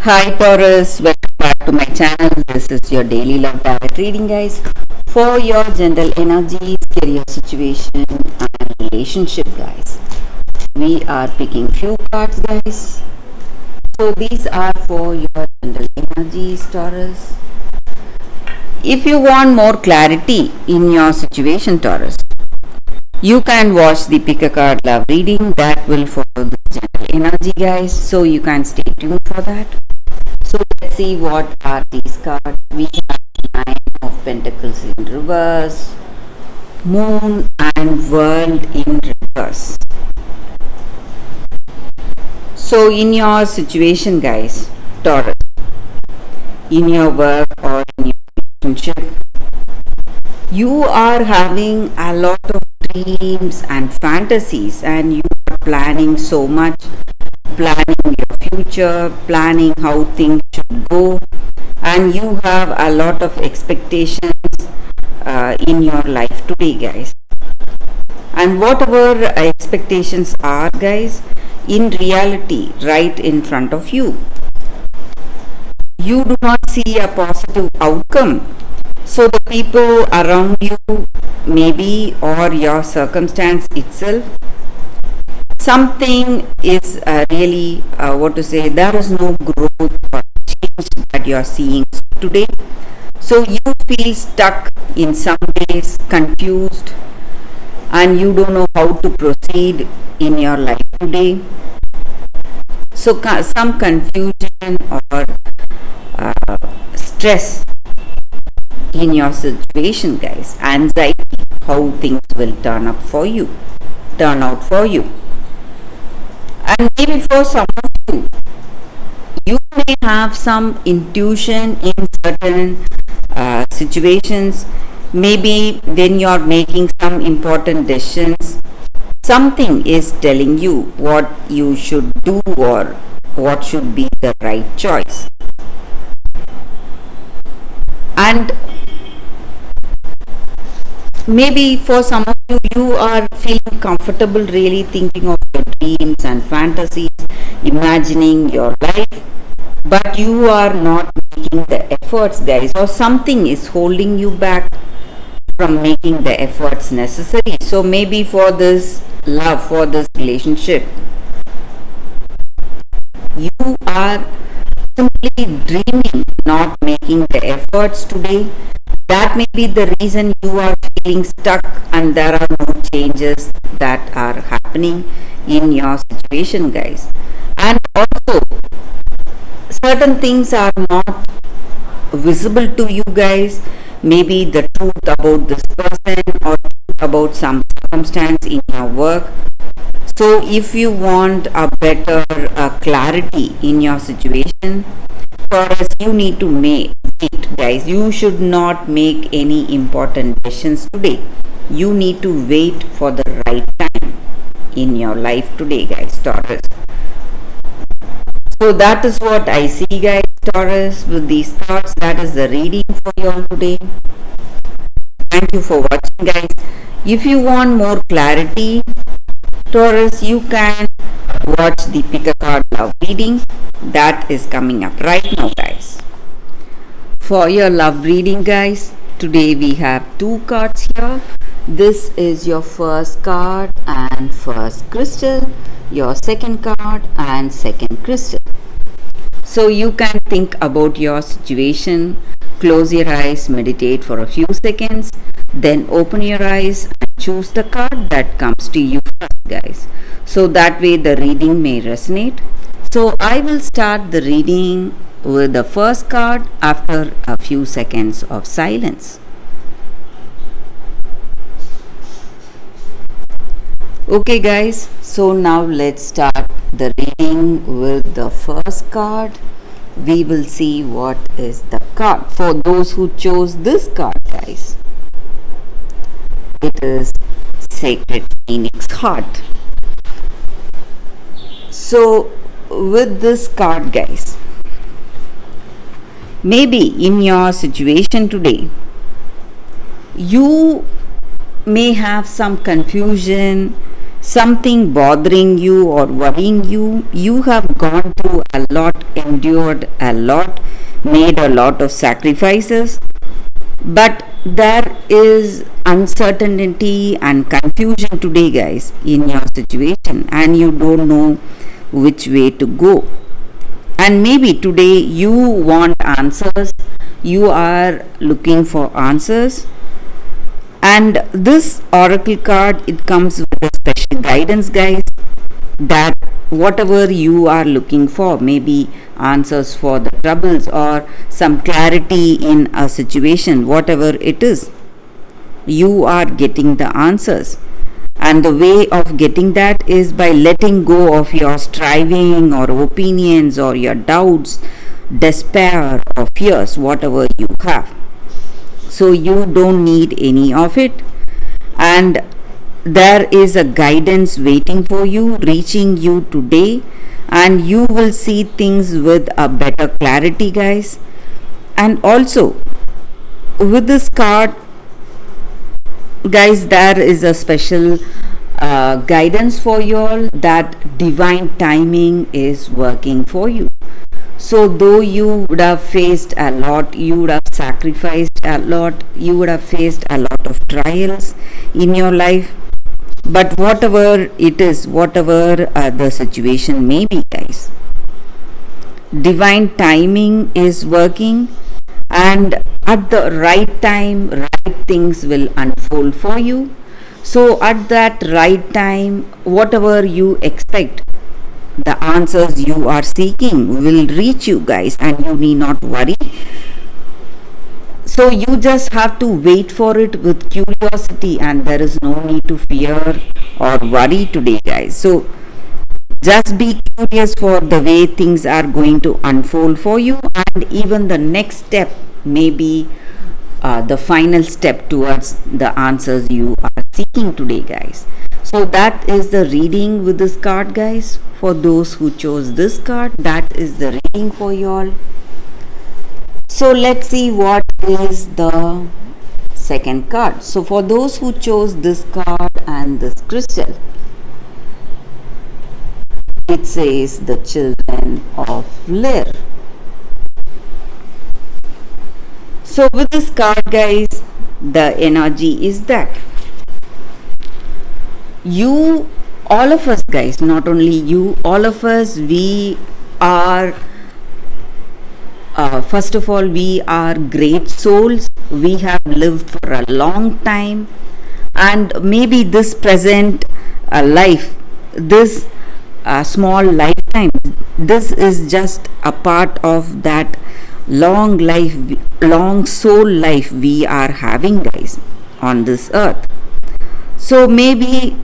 Hi Taurus, welcome back to my channel. This is your daily love tarot reading, guys, for your general energies, career situation and relationship, guys. We are picking few cards, guys. So these are for your general energies, Taurus. If you want more clarity in your situation, Taurus, you can watch the pick a card love reading that will follow the general energy, guys. So you can stay tuned for that. So let's see what are these cards. We have Nine of Pentacles in reverse, Moon and World in reverse. So in your situation, guys, Taurus, in your work or in your relationship, you are having a lot of dreams and fantasies, and you are planning so much, planning your future, planning how things should go, and you have a lot of expectations in your life today, guys. And whatever expectations are, guys, in reality, right in front of you, you do not see a positive outcome. So the people around you, maybe, or your circumstance itself, something is really, there is no growth or change that you are seeing today. So you feel stuck in some ways, confused, and you don't know how to proceed in your life today. So some confusion or stress in your situation, guys, anxiety, how things will turn out for you. And maybe for some of you, you may have some intuition in certain situations. Maybe when you are making some important decisions, something is telling you what you should do or what should be the right choice. And maybe for some of you, you are feeling comfortable really thinking of your dreams and fantasies, imagining your life, but you are not making the efforts, guys, or something is holding you back from making the efforts necessary. So maybe for this love, for this relationship, you are simply dreaming, not making the efforts today. That may be the reason you are feeling stuck and there are no changes that are happening in your situation, guys. And also, certain things are not visible to you, guys. Maybe the truth about this person or about some circumstance in your work. So if you want a better clarity in your situation, Taurus, you need to wait, guys. You should not make any important decisions today. You need to wait for the right time in your life today, guys, Taurus. So that is what I see, guys, Taurus, with these thoughts. That is the reading for you all today. Thank you for watching, guys. If you want more clarity, Taurus, you can watch the pick a card love reading that is coming up right now, guys. For your love reading, guys, today we have two cards here. This is your first card and first crystal, your second card and second crystal. So you can think about your situation, close your eyes, meditate for a few seconds, then open your eyes and choose the card that comes to you first, guys. So that way the reading may resonate. So I will start the reading with the first card after a few seconds of silence. Okay, guys, so now let's start the reading with the first card. We will see what is the card for those who chose this card, guys. It is Sacred Phoenix Heart. So with this card, guys, maybe in your situation today, you may have some confusion, something bothering you or worrying you. You have gone through a lot, endured a lot, made a lot of sacrifices, but there is uncertainty and confusion today, guys, in your situation, and you don't know which way to go. And maybe today you want answers, you are looking for answers, and this oracle card, it comes with a special guidance, guys, that whatever you are looking for, maybe answers for the troubles or some clarity in a situation, whatever it is, you are getting the answers. And the way of getting that is by letting go of your striving or opinions or your doubts, despair or fears, whatever you have. So you don't need any of it, and there is a guidance waiting for you, reaching you today, and you will see things with a better clarity, guys. And also with this card, guys, there is a special guidance for you all, that divine timing is working for you. So though you would have faced a lot, you would have sacrificed a lot, you would have faced a lot of trials in your life, but whatever it is, whatever the situation may be, guys, divine timing is working, and at the right time, right things will unfold for you. So at that right time, whatever you expect, the answers you are seeking will reach you, guys, and you need not worry. So you just have to wait for it with curiosity, and there is no need to fear or worry today, guys. So just be curious for the way things are going to unfold for you, and even the next step may be the final step towards the answers you are seeking today, guys. So that is the reading with this card, guys. For those who chose this card, that is the reading for you all. So let's see what is the second card. So for those who chose this card and this crystal, it says the children of Lyre. So with this card, guys, the energy is that you, all of us, guys, not only you, all of us, we are first of all, we are great souls. We have lived for a long time, and maybe this present life, this small lifetime, this is just a part of that long life, long soul life we are having, guys, on this earth. So maybe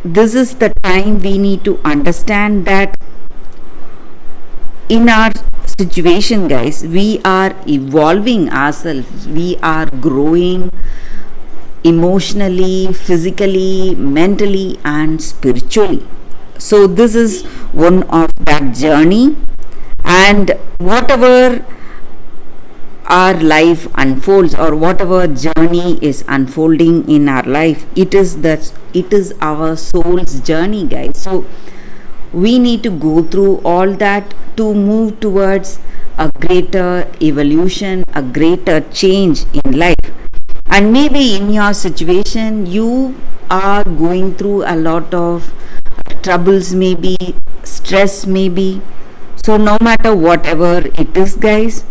this is the time we need to understand that in our situation, guys, we are evolving ourselves, we are growing emotionally, physically, mentally, and spiritually. So this is one of that journey, and whatever our life unfolds, or whatever journey is unfolding in our life, it is our soul's journey, guys. So we need to go through all that to move towards a greater evolution, a greater change in life. And maybe in your situation, you are going through a lot of troubles, maybe stress, maybe. So no matter whatever it is, guys,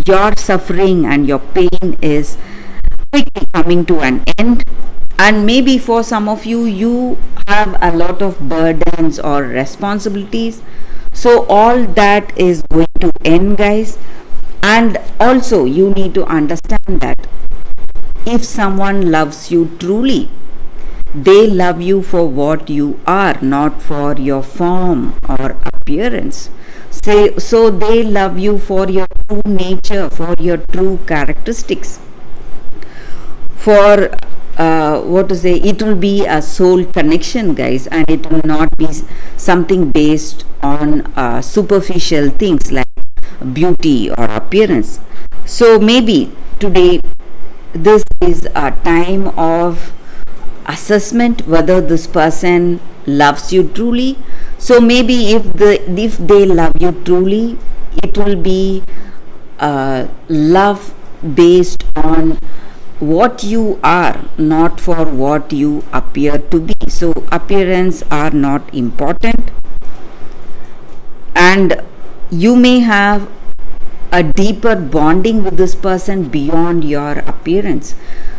your suffering and your pain is quickly coming to an end. And maybe for some of you, you have a lot of burdens or responsibilities. So all that is going to end, guys. And also you need to understand that if someone loves you truly, they love you for what you are, not for your form or appearance. So they love you for your true nature, for your true characteristics. For it will be a soul connection, guys, and it will not be something based on superficial things like beauty or appearance. So maybe today this is a time of assessment whether this person loves you truly. So maybe if they love you truly, it will be love based on what you are, not for what you appear to be. So appearance are not important, and you may have a deeper bonding with this person beyond your appearance.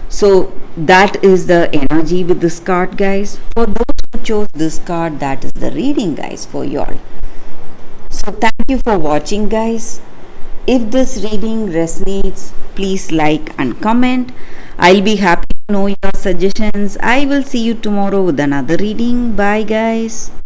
So that is the energy with this card, guys. For those who chose this card, that is the reading, guys, for y'all. So thank you for watching, guys. If this reading resonates, please like and comment. I'll be happy to know your suggestions. I will see you tomorrow with another reading. Bye, guys.